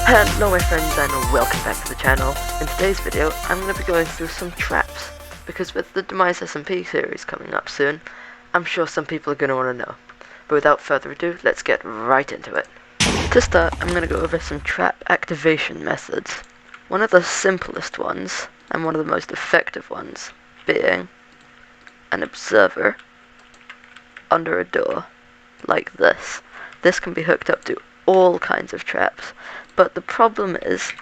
Hello my friends and welcome back to the channel. In today's video I'm going to be going through some traps, because with the Demise SMP series coming up soon, I'm sure some people are going to want to know. But without further ado, let's get right into it. To start, I'm going to go over some trap activation methods. One of the simplest ones, and one of the most effective ones, being an observer under a door, like this. This can be hooked up to all kinds of traps, but the problem is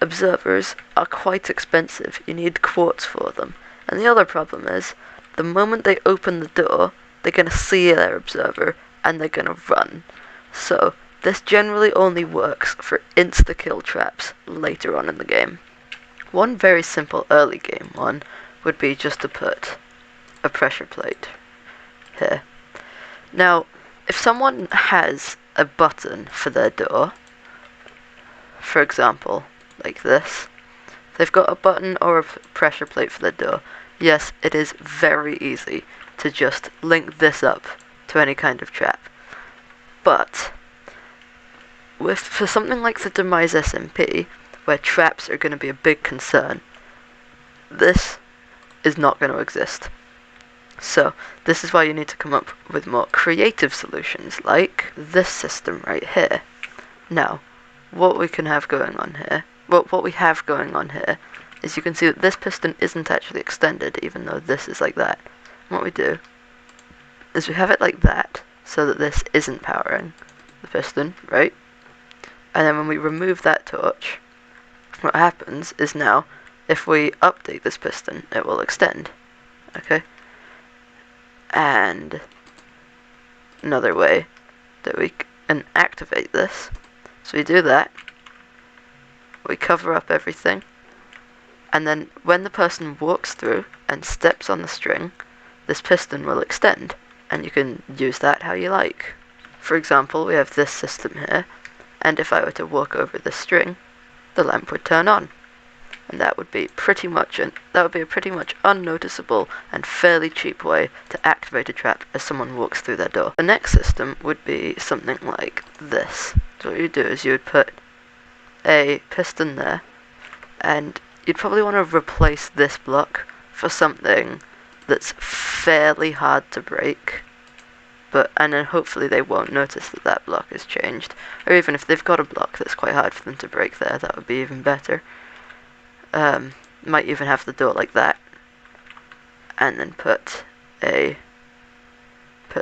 observers are quite expensive. You need quartz for them. And the other problem is, the moment they open the door, they're going to see their observer and they're going to run. So this generally only works for insta-kill traps later on in the game. One very simple early game one would be just to put a pressure plate here. Now, if someone has a button for their door, for example, like this, they've got a button or a pressure plate for their door, yes, it is very easy to just link this up to any kind of trap. But for something like the Demise SMP, where traps are going to be a big concern, this is not going to exist. So this is why you need to come up with more creative solutions, like this system right here. Now, what we have going on here is you can see that this piston isn't actually extended, even though this is like that. What we do is we have it like that, so that this isn't powering the piston, right? And then when we remove that torch, what happens is now, if we update this piston, it will extend, okay? And another way that we can activate this, so we do that, we cover up everything, and then when the person walks through and steps on the string, this piston will extend, and you can use that how you like. For example, we have this system here, and if I were to walk over the string, the lamp would turn on. And that would be a pretty much unnoticeable and fairly cheap way to activate a trap as someone walks through their door. The next system would be something like this. So what you do is you would put a piston there, and you'd probably want to replace this block for something that's fairly hard to break, and then hopefully they won't notice that that block has changed. Or even if they've got a block that's quite hard for them to break there, that would be even better. Might even have the door like that, and then put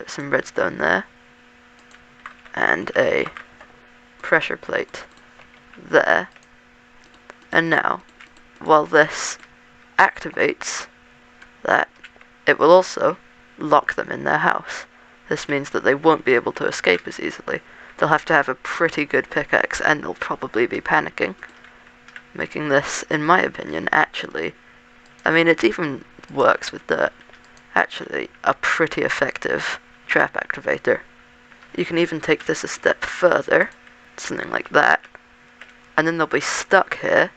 some redstone there, and a pressure plate there. And now, while this activates that, it will also lock them in their house. This means that they won't be able to escape as easily. They'll have to have a pretty good pickaxe, and they'll probably be panicking, making this, in my opinion, actually, I mean, it even works with dirt, actually a pretty effective trap activator. You can even take this a step further, something like that, and then they'll be stuck here,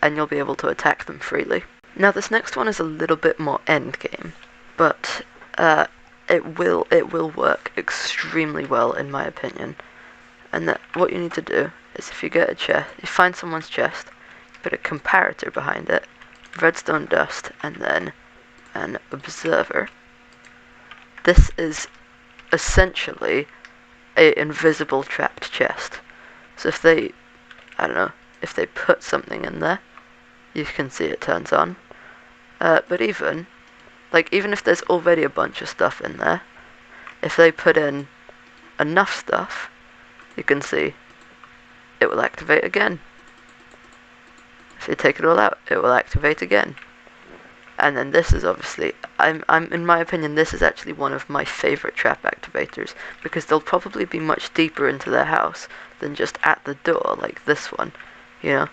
and you'll be able to attack them freely. Now this next one is a little bit more endgame, but it will work extremely well in my opinion. And that what you need to do is, if you get a chest, you find someone's chest, put a comparator behind it, redstone dust, and then an observer. This is essentially a invisible trapped chest. So if they, if they put something in there, you can see it turns on. But even if there's already a bunch of stuff in there, if they put in enough stuff, you can see it will activate again. If you take it all out, it will activate again. And then this is obviously, in my opinion, this is actually one of my favorite trap activators, because they'll probably be much deeper into their house than just at the door like this one, you know.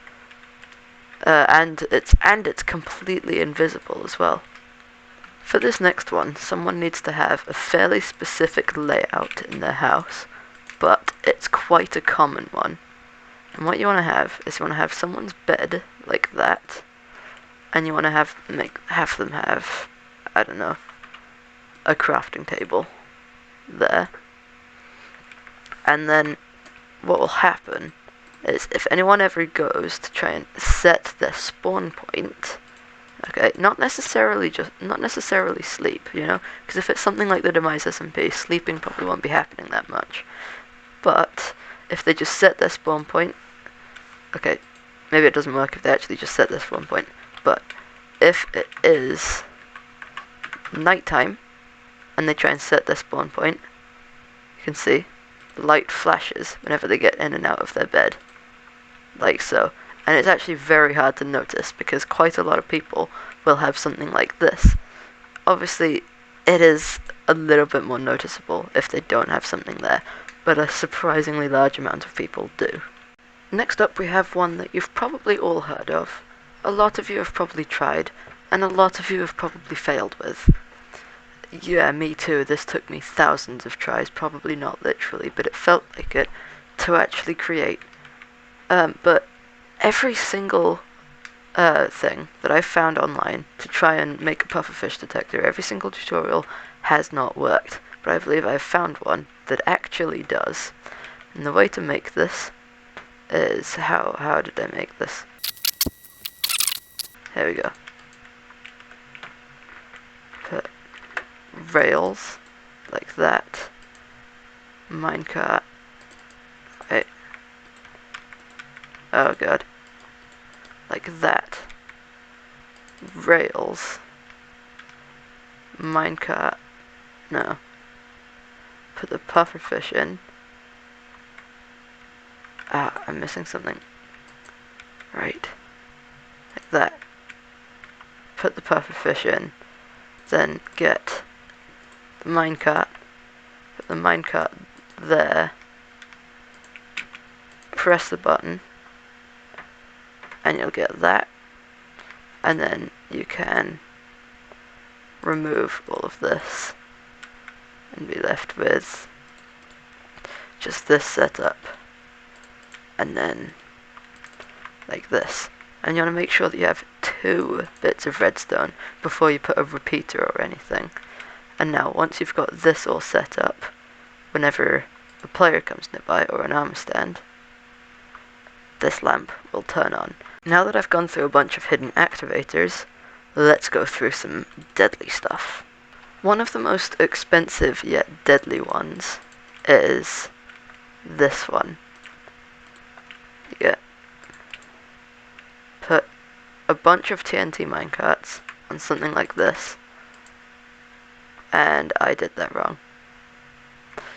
And it's completely invisible as well. For this next one, someone needs to have a fairly specific layout in their house, but it's quite a common one. And what you want to have is you want to have someone's bed like that, and you want to have them have, I don't know, a crafting table there. And then what will happen is if anyone ever goes to try and set their spawn point, okay, not necessarily sleep, you know, because if it's something like the Demise SMP, sleeping probably won't be happening that much. But if they just set their spawn point, okay, maybe it doesn't work if they actually just set their spawn point, but if it is nighttime and they try and set their spawn point, you can see the light flashes whenever they get in and out of their bed, like so. And it's actually very hard to notice because quite a lot of people will have something like this. Obviously, it is a little bit more noticeable if they don't have something there, but a surprisingly large amount of people do. Next up, we have one that you've probably all heard of. A lot of you have probably tried, and a lot of you have probably failed with. Yeah, me too. This took me thousands of tries, probably not literally, but it felt like it, to actually create. But every single thing that I've found online to try and make a pufferfish detector, every single tutorial has not worked. But I believe I've found one that actually does. And the way to make this is, how did I make this? Here we go. Put rails like that. Minecart. Wait. Oh god. Like that. Rails. Minecart. No. Put the pufferfish in. Ah, I'm missing something. Right. Like that. Put the pufferfish in. Then get the minecart. Put the minecart there. Press the button. And you'll get that. And then you can remove all of this. And be left with just this setup. And then like this. And you want to make sure that you have 2 bits of redstone before you put a repeater or anything. And now once you've got this all set up, whenever a player comes nearby or an armor stand, this lamp will turn on. Now that I've gone through a bunch of hidden activators, let's go through some deadly stuff. One of the most expensive yet deadly ones is this one. Yeah. Put a bunch of TNT minecarts on something like this. And I did that wrong.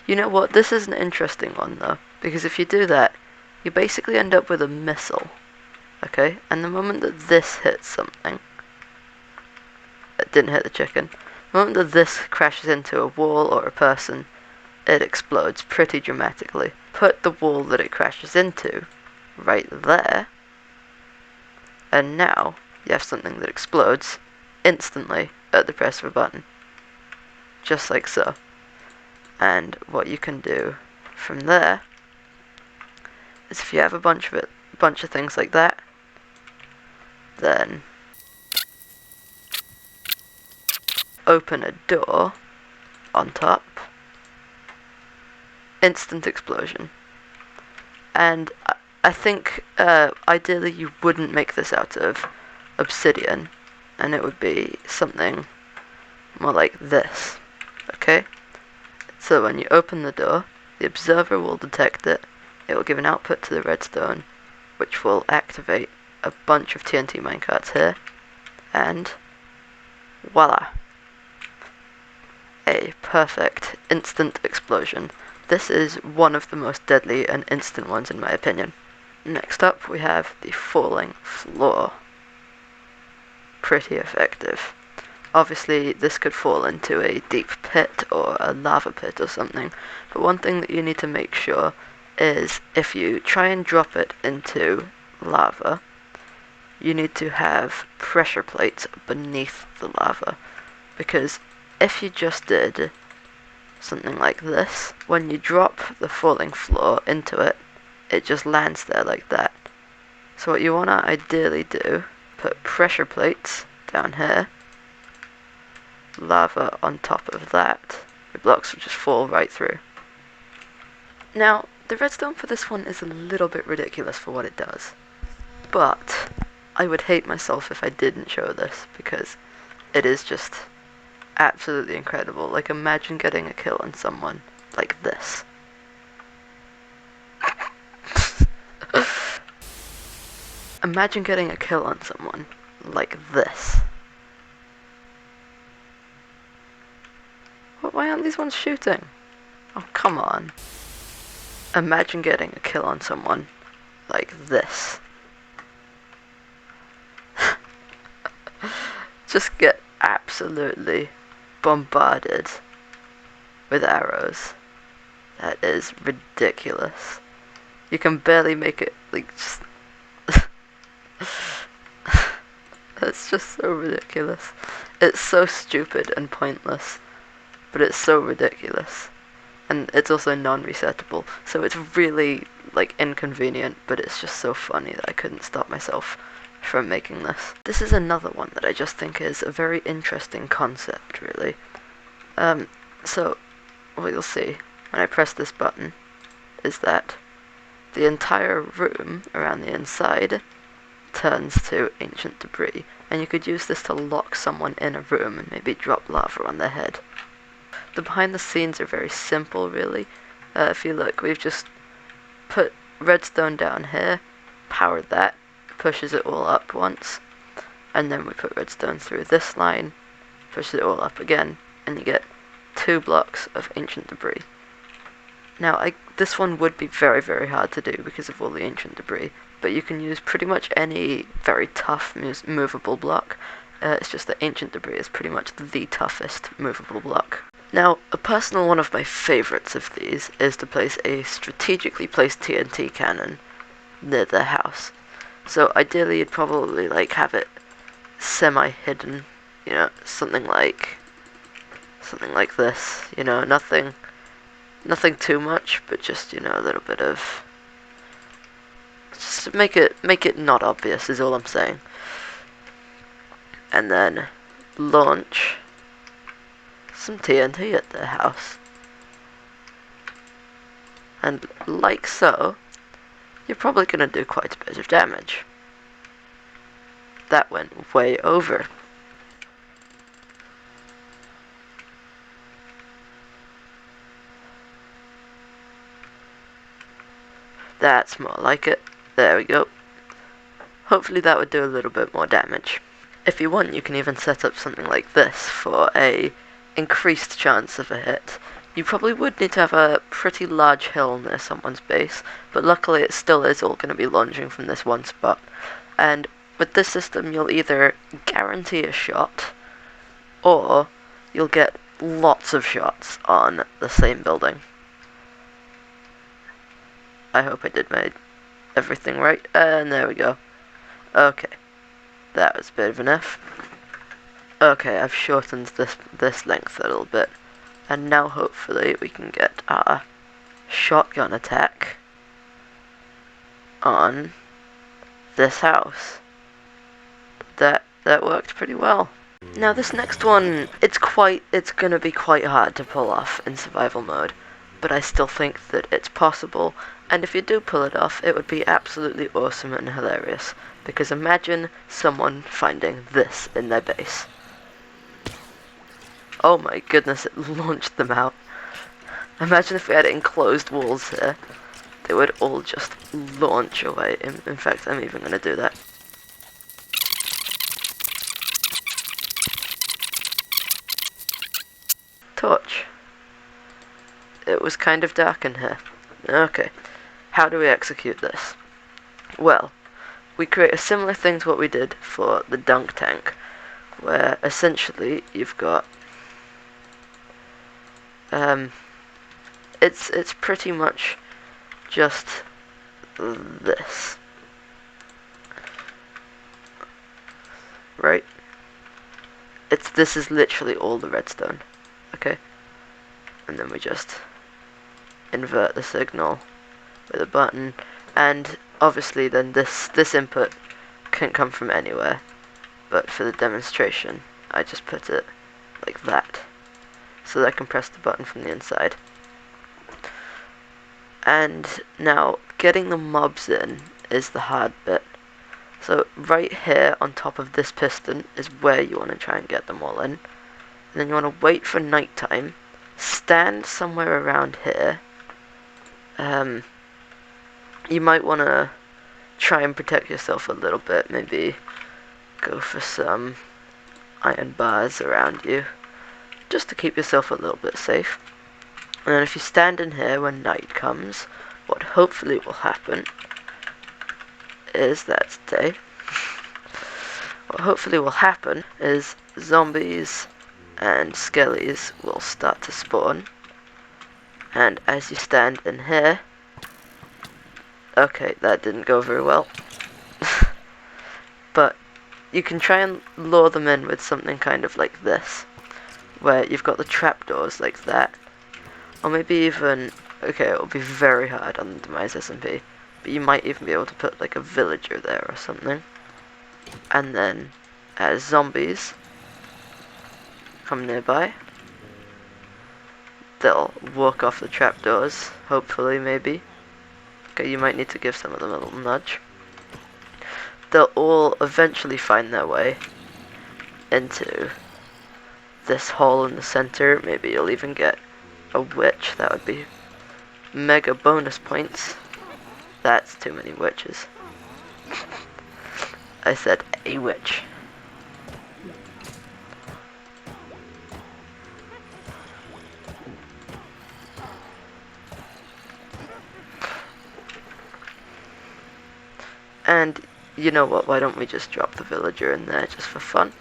You know what? This is an interesting one though, because if you do that, you basically end up with a missile. Okay? And the moment that this hits something, it didn't hit the chicken. The moment that this crashes into a wall or a person, it explodes pretty dramatically. Put the wall that it crashes into right there, and now you have something that explodes instantly at the press of a button. Just like so. And what you can do from there is if you have a bunch of things like that, then open a door on top, instant explosion. And I think ideally you wouldn't make this out of obsidian, and it would be something more like this. Okay? So when you open the door, the observer will detect it. It will give an output to the redstone, which will activate a bunch of TNT minecarts here, and voila! A perfect instant explosion. This is one of the most deadly and instant ones in my opinion. Next up we have the falling floor. Pretty effective. Obviously this could fall into a deep pit or a lava pit or something, but one thing that you need to make sure is if you try and drop it into lava, you need to have pressure plates beneath the lava, because if you just did something like this, when you drop the falling floor into it, it just lands there like that. So what you want to ideally do, put pressure plates down here, lava on top of that, your blocks will just fall right through. Now, the redstone for this one is a little bit ridiculous for what it does. But I would hate myself if I didn't show this, because it is just absolutely incredible. Like, imagine getting a kill on someone like this. Imagine getting a kill on someone like this. Why aren't these ones shooting? Oh, come on. Imagine getting a kill on someone like this. Just get absolutely bombarded with arrows. That is ridiculous. You can barely make it, like, just... That's just so ridiculous. It's so stupid and pointless, but it's so ridiculous. And it's also non-resettable, so it's really, like, inconvenient, but it's just so funny that I couldn't stop myself from making this. This is another one that I just think is a very interesting concept, really. So, what you'll see when I press this button is that the entire room around the inside turns to ancient debris, and you could use this to lock someone in a room and maybe drop lava on their head. The behind the scenes are very simple, really. If you look, we've just put redstone down here, powered that, pushes it all up once, and then we put redstone through this line, pushes it all up again, and you get 2 blocks of ancient debris. Now, this one would be very, very hard to do because of all the ancient debris, but you can use pretty much any very tough movable block. It's just that ancient debris is pretty much the toughest movable block. Now, a personal one of my favorites of these is to place a strategically placed TNT cannon near their house. So ideally you'd probably like have it semi-hidden, you know, something like this, you know, nothing too much, but just, you know, a little bit of, just make it not obvious is all I'm saying. And then launch some TNT at their house. And like so, you're probably going to do quite a bit of damage. That went way over. That's more like it. There we go. Hopefully that would do a little bit more damage. If you want, you can even set up something like this for a increased chance of a hit. You probably would need to have a pretty large hill near someone's base, but luckily it still is all going to be launching from this one spot. And with this system, you'll either guarantee a shot, or you'll get lots of shots on the same building. I hope I did everything right, and there we go. Okay, that was a bit of an F. Okay, I've shortened this length a little bit, and now hopefully we can get our shotgun attack on this house. That worked pretty well. Now this next one, it's gonna be quite hard to pull off in survival mode, but I still think that it's possible, and if you do pull it off, it would be absolutely awesome and hilarious, because imagine someone finding this in their base. Oh my goodness, it launched them out. Imagine if we had enclosed walls here. They would all just launch away. In fact, I'm even going to do that. Torch. It was kind of dark in here. Okay, how do we execute this? Well, we create a similar thing to what we did for the dunk tank, where essentially you've got it's pretty much just this, right? This is literally all the redstone, okay? And then we just invert the signal with a button, and obviously then this input can come from anywhere, but for the demonstration I just put it like that, so that I can press the button from the inside. And now getting the mobs in is the hard bit. So right here on top of this piston is where you want to try and get them all in. And then you want to wait for nighttime, stand somewhere around here. You might want to try and protect yourself a little bit, maybe go for some iron bars around you, just to keep yourself a little bit safe. And then if you stand in here when night comes, what hopefully will happen is that's day. What hopefully will happen is zombies and skellies will start to spawn. And as you stand in here, okay, that didn't go very well. But you can try and lure them in with something kind of like this, where you've got the trapdoors like that. Or maybe even, okay, it'll be very hard on the Demise SMP, but you might even be able to put like a villager there or something. And then, as zombies come nearby, they'll walk off the trapdoors, hopefully, maybe. Okay, you might need to give some of them a little nudge. They'll all eventually find their way into this hole in the center. Maybe you'll even get a witch. That would be mega bonus points. That's too many witches. I said a witch. And you know what, why don't we just drop the villager in there just for fun?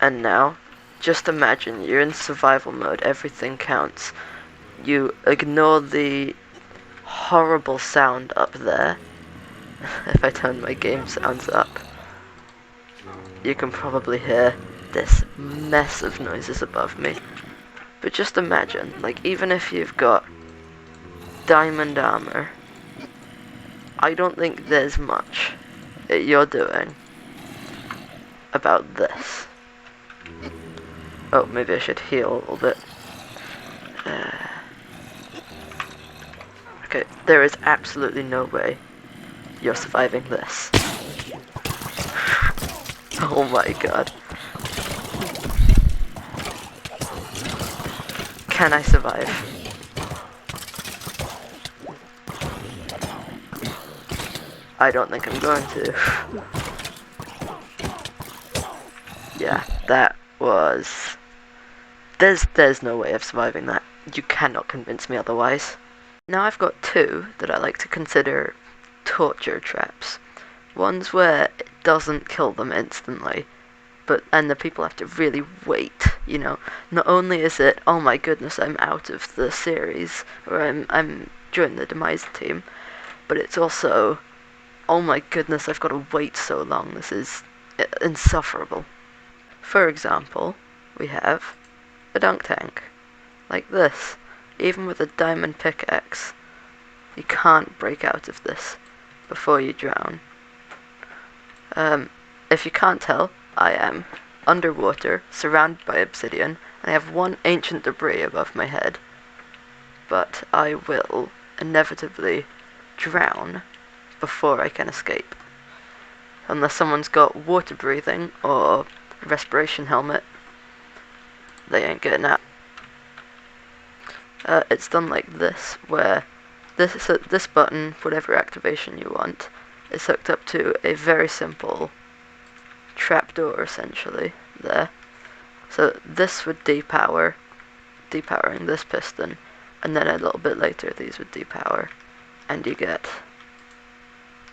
And now, just imagine you're in survival mode, everything counts. You ignore the horrible sound up there. If I turn my game sounds up, you can probably hear this mess of noises above me. But just imagine, like, even if you've got diamond armor, I don't think there's much that you're doing about this. Oh, maybe I should heal a little bit. Okay, there is absolutely no way you're surviving this. Oh my god. Can I survive? I don't think I'm going to. Yeah, that was... There's no way of surviving that. You cannot convince me otherwise. Now I've got two that I like to consider torture traps. One's where it doesn't kill them instantly, and the people have to really wait, you know. Not only is it, oh my goodness, I'm out of the series, or I'm joining the Demise team, but it's also, oh my goodness, I've got to wait so long, this is insufferable. For example, we have a dunk tank, like this. Even with a diamond pickaxe, you can't break out of this before you drown. If you can't tell, I am underwater, surrounded by obsidian, and I have one ancient debris above my head. But I will inevitably drown before I can escape. Unless someone's got water breathing or respiration helmet, they ain't getting out. It's done like this, where this button, whatever activation you want, is hooked up to a very simple trapdoor, essentially, there. So this would depowering this piston, and then a little bit later these would depower, and you get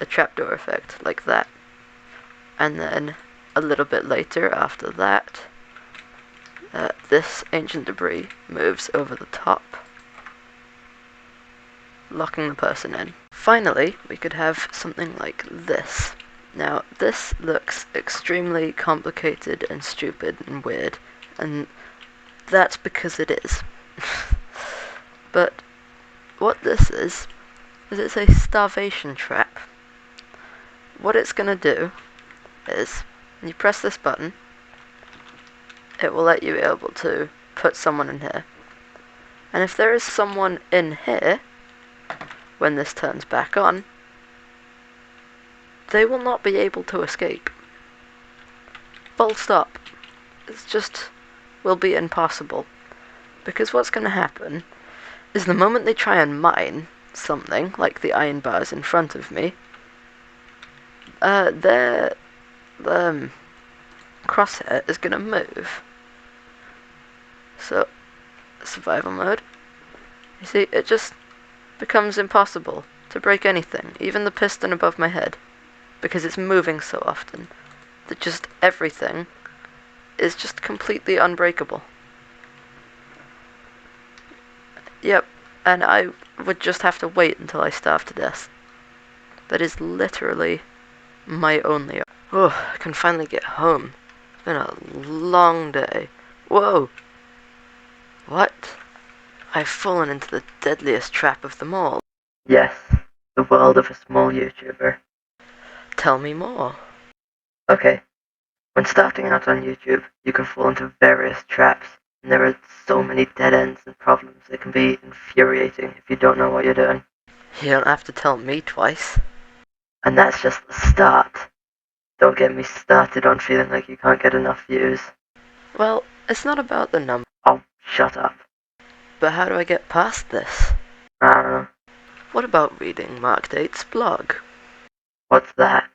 a trapdoor effect like that. And then a little bit later after that, this ancient debris moves over the top, locking the person in. Finally, we could have something like this. Now, this looks extremely complicated and stupid and weird, and that's because it is. But what this is it's a starvation trap. What it's gonna do is, when you press this button, it will let you be able to put someone in here. And if there is someone in here, when this turns back on, they will not be able to escape. Full stop. It's just will be impossible. Because what's going to happen is the moment they try and mine something, like the iron bars in front of me, their crosshair is going to move. So, survival mode. You see, it just becomes impossible to break anything, even the piston above my head, because it's moving so often that just everything is just completely unbreakable. Yep, and I would just have to wait until I starve to death. That is literally my only... Oh, I can finally get home. It's been a long day. Whoa! What? I've fallen into the deadliest trap of them all. Yes, the world of a small YouTuber. Tell me more. Okay, when starting out on YouTube, you can fall into various traps, and there are so many dead ends and problems. It can be infuriating if you don't know what you're doing. You don't have to tell me twice. And that's just the start. Don't get me started on feeling like you can't get enough views. Well, it's not about the number. Oh, shut up. But how do I get past this? I don't know. What about reading Mark Date's blog? What's that?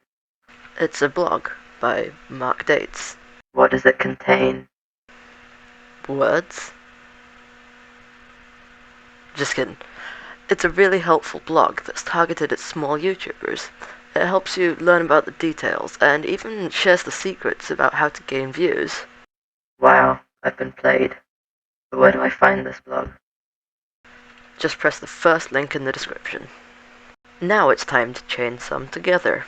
It's a blog by Mark Dates. What does it contain? Words? Just kidding. It's a really helpful blog that's targeted at small YouTubers. It helps you learn about the details and even shares the secrets about how to gain views. Wow, I've been played. But where do I find this blog? Just press the first link in the description. Now it's time to chain some together.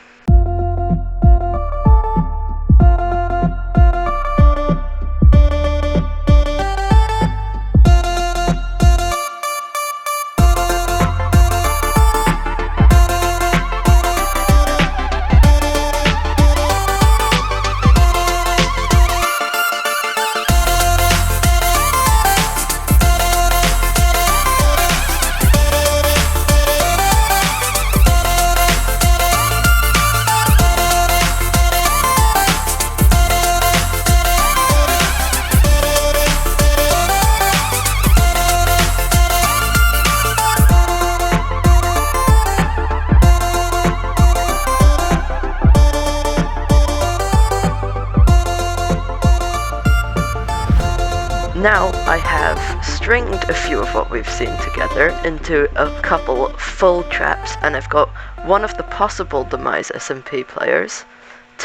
Now I have stringed a few of what we've seen together into a couple full traps, and I've got one of the possible demise SMP players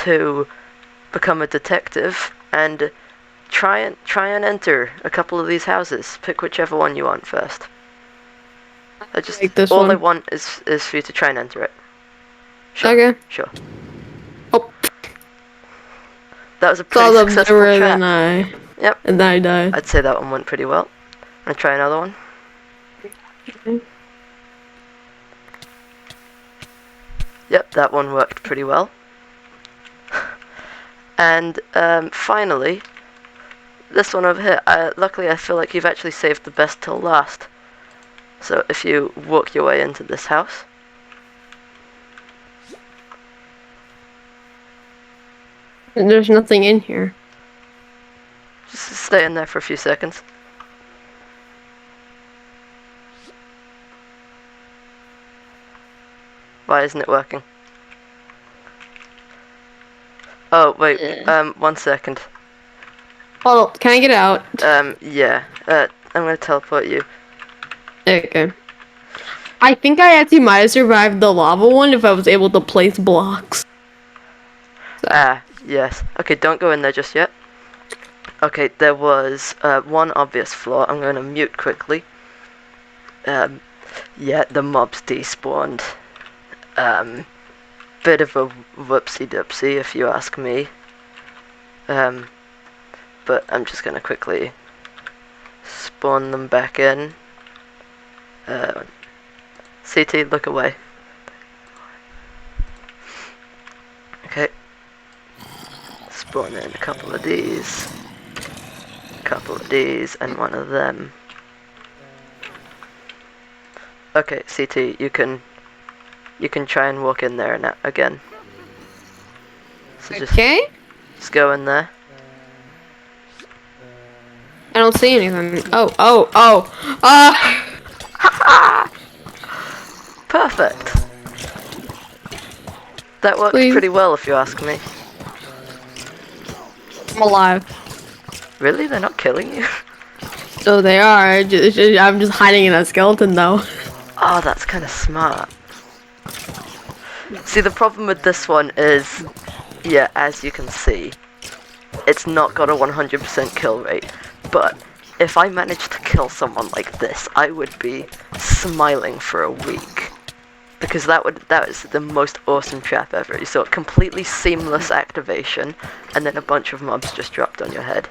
to become a detective and try and enter a couple of these houses. Pick whichever one you want first. Like this all one. I want is for you to try and enter it. Sure. Okay. Sure. Oh. That was a Saw pretty the successful observer, trap. Yep. And then I died. I'd say that one went pretty well. I'm gonna try another one. Okay. Yep, that one worked pretty well. And finally, this one over here. Luckily, I feel like you've actually saved the best till last. So if you walk your way into this house. And there's nothing in here. Just stay in there for a few seconds. Why isn't it working? Oh, wait, 1 second. Hold up, can I get out? Yeah. I'm gonna teleport you. Okay. I think I actually might have survived the lava one if I was able to place blocks. So. Ah, yes. Okay, don't go in there just yet. Okay, there was one obvious flaw. I'm gonna mute quickly. Yeah, the mobs despawned. Bit of a whoopsie-doopsie if you ask me. But I'm just gonna quickly spawn them back in. CT, look away. Okay. Spawn in a couple of these, and one of them. Okay, CT, you can try and walk in there now again. So Okay. just go in there. I don't see anything. Oh. Perfect. That worked Please. pretty well, if you ask me. I'm alive. Really? They're not killing you? So they are. I'm just hiding in a skeleton though. Oh, that's kind of smart. See, the problem with this one is, yeah, as you can see, it's not got a 100% kill rate. But if I managed to kill someone like this, I would be smiling for a week. Because that is the most awesome trap ever. You saw a completely seamless activation, and then a bunch of mobs just dropped on your head.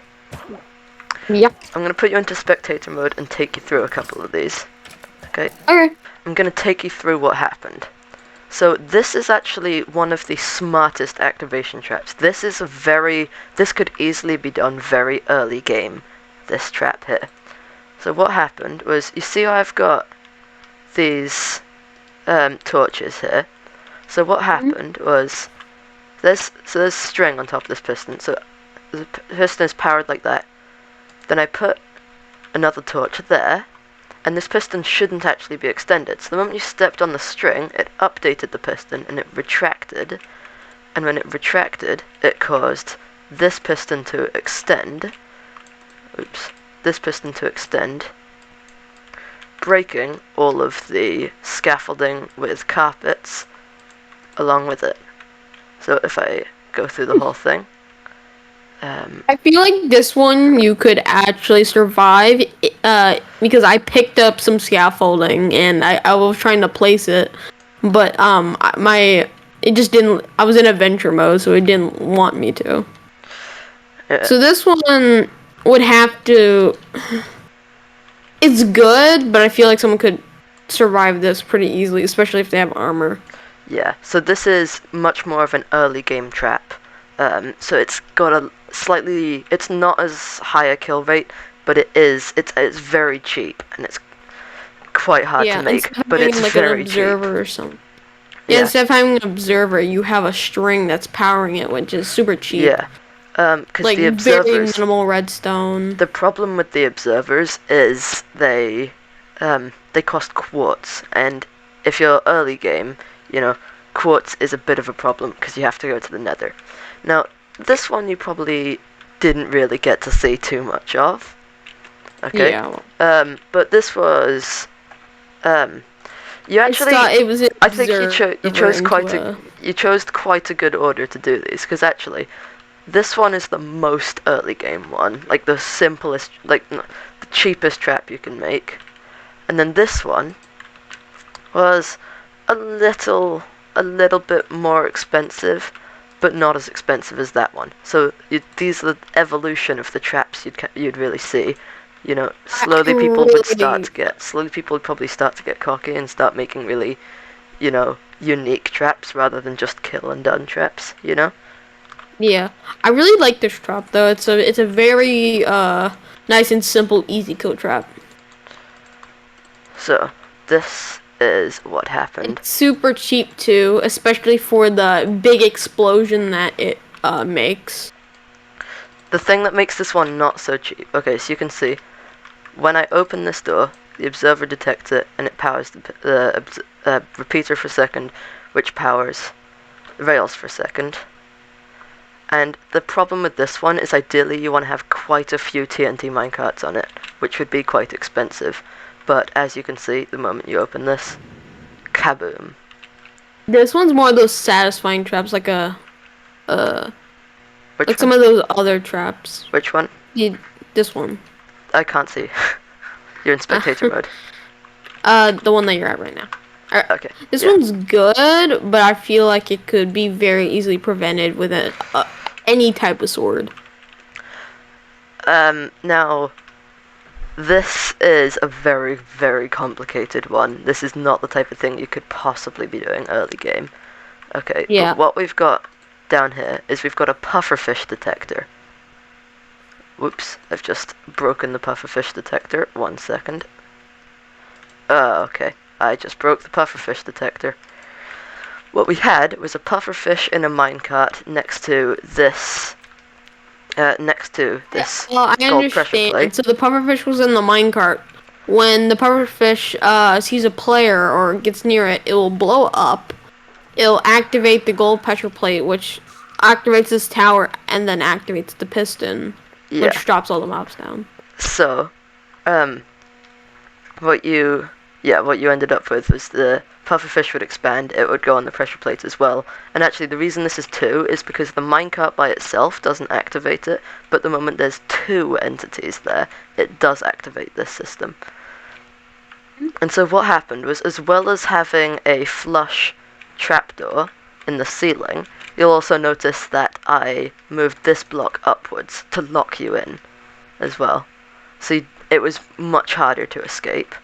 Yep. I'm gonna put you into spectator mode and take you through a couple of these. Okay? Okay. I'm gonna take you through what happened. So this is actually one of the smartest activation traps. This could easily be done very early game, this trap here. So what happened was, you see how I've got these torches here. So what happened was, there's string on top of this piston, so the piston is powered like that. Then I put another torch there, and this piston shouldn't actually be extended. So the moment you stepped on the string, it updated the piston and it retracted. And when it retracted, it caused this piston to extend. Oops. This piston to extend, breaking all of the scaffolding with carpets along with it. So if I go through the whole thing, I feel like this one you could actually survive because I picked up some scaffolding and I was trying to place it, but it just didn't. I was in adventure mode, so it didn't want me to. So this one would have to. It's good, but I feel like someone could survive this pretty easily, especially if they have armor. yeah, so this is much more of an early game trap. So it's got a slightly, it's not as high a kill rate, but it's very cheap, and it's quite hard to make, instead of but it's having, like, very an observer cheap. or something. Yeah, instead of having an observer, you have a string that's powering it, which is super cheap. Yeah, because Like, the very observers, minimal redstone. the problem with the observers is they cost quartz, and if you're early game, you know, quartz is a bit of a problem because you have to go to the nether. Now, this one you probably didn't really get to see too much of. Okay. Yeah. But this was, you actually, It was I think you chose into you chose quite a good order to do these, because actually, this one is the most early game one, like the simplest, like the cheapest trap you can make, and then this one was a little bit more expensive, but not as expensive as that one. So these are the evolution of the traps you'd really see. You know, slowly people would probably start to get cocky and start making really, you know, unique traps rather than just kill and done traps, you know? Yeah, I really like this trap though. It's a very nice and simple, easy kill trap. So this is what happened. It's super cheap too, especially for the big explosion that it makes. The thing that makes this one not so cheap. Okay, so you can see when I open this door, the observer detects it and it powers the repeater for a second, which powers rails for a second. And the problem with this one is ideally you want to have quite a few TNT minecarts on it, which would be quite expensive. But as you can see, the moment you open this, kaboom. This one's more of those satisfying traps, like some of those other traps. Which one? This one. I can't see. You're in spectator mode. The one that you're at right now. Okay. This one's good, but I feel like it could be very easily prevented with any type of sword. Now, this is a very, very complicated one. This is not the type of thing you could possibly be doing early game. Okay, yeah. But what we've got down here is we've got a pufferfish detector. Whoops, I've just broken the pufferfish detector. 1 second. Okay. I just broke the pufferfish detector. What we had was a pufferfish in a minecart next to this Well, I gold pressure understand. plate. So the pufferfish was in the minecart. When the pufferfish sees a player or gets near it, it will blow up. It'll activate the gold pressure plate, which activates this tower, and then activates the piston, Yeah. which drops all the mobs down. So, what you ended up with was the pufferfish would expand, it would go on the pressure plate as well. And actually the reason this is 2 is because the minecart by itself doesn't activate it, but the moment there's 2 entities there, it does activate this system. And so what happened was, as well as having a flush trapdoor in the ceiling, you'll also notice that I moved this block upwards to lock you in as well. So it was much harder to escape.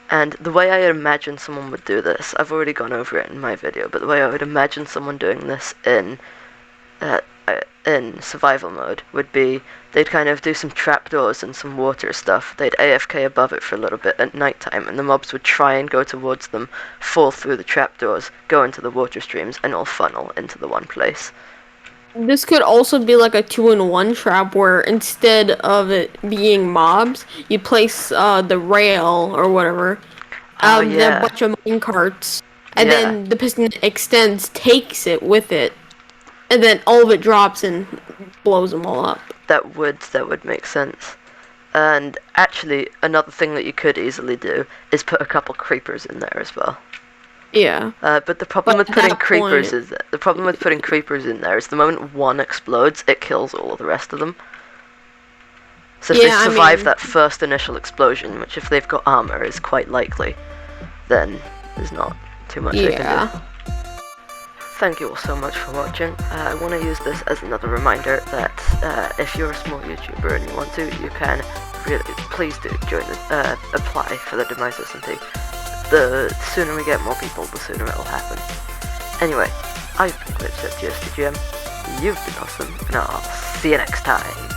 And the way I imagine someone would do this, I've already gone over it in my video, but the way I would imagine someone doing this in survival mode would be they'd kind of do some trapdoors and some water stuff. They'd AFK above it for a little bit at nighttime, and the mobs would try and go towards them, fall through the trapdoors, go into the water streams, and all funnel into the one place. This could also be like a 2-in-1 trap where instead of it being mobs, you place the rail or whatever the bunch of mine carts, and then the piston extends, takes it with it, and then all of it drops and blows them all up. That would make sense. And actually, another thing that you could easily do is put a couple creepers in there as well. Yeah. But the problem with putting creepers is that the moment one explodes, it kills all of the rest of them. So if they survive that first initial explosion, which if they've got armor is quite likely, then there's not too much they can do. Thank you all so much for watching. I want to use this as another reminder that if you're a small YouTuber and you want to, you can please do join apply for the Demise SMP. The sooner we get more people, the sooner it'll happen. Anyway, I've been GlitchSetGSTGM, you've been awesome, and I'll see you next time.